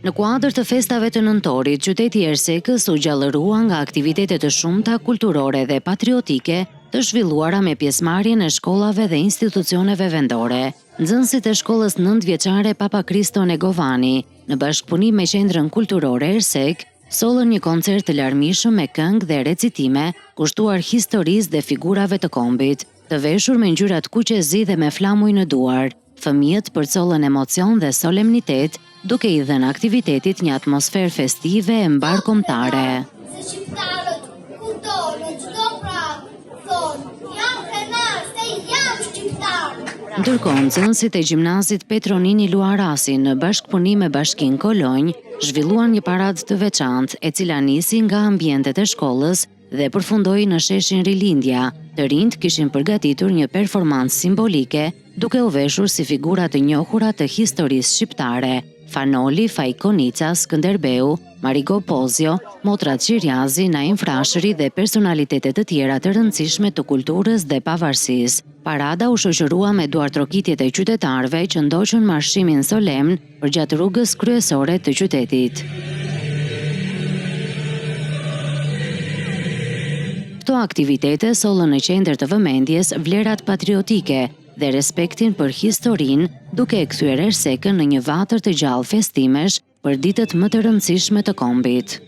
Në kuadër të festave të nëntorit, qyteti Ersekës u gjallërua nga aktivitete të shumta kulturore dhe patriotike të zhvilluara me pjesëmarrjen e shkollave dhe institucioneve vendore. Nxënësit e shkollës 9 vjeçare Papa Kristo Negovani, në bashkëpunim me Qendrën Kulturore Ersek, sollën një koncert të larmishëm me këngë dhe recitime, kushtuar historisë dhe figurave të kombit, të veshur me ngjyra të kuqezi dhe me flamuj në duar. Fëmijët përcollën emocion dhe solemnitet, duke i dhënë aktivitetit një atmosferë festive e mbarkombëtare. Ndërkohë, nxënësit e gjimnazit Petronini Luarasi në bashkëpunim me Bashkinë Kolonjë zhvilluan një paradë të veçantë, e cila nisi nga ambientet e shkollës dhe përfundoi në sheshin Rilindja. Të rinjt kishin përgatitur një performancë simbolike, duke u veshur si figura të njohura të historisë shqiptare: Fanoli, Fajkonica, Skënderbeu, Marigo Pozio, Motra Xhirjazi, Naim Frashëri dhe personalitete të tjera të rëndësishme të kulturës dhe pavarësisë. Parada u shoqërua me duartrokitjet e qytetarëve që ndoqën marshimin solemn përgjatë rrugës kryesore të qytetit. Këto aktivitete sollën në qendër të vëmendjes vlerat patriotike dhe respektin për historinë, duke e kthyer Ersekën në një vatër të gjallë festimesh për ditët më të rëndësishme të kombit.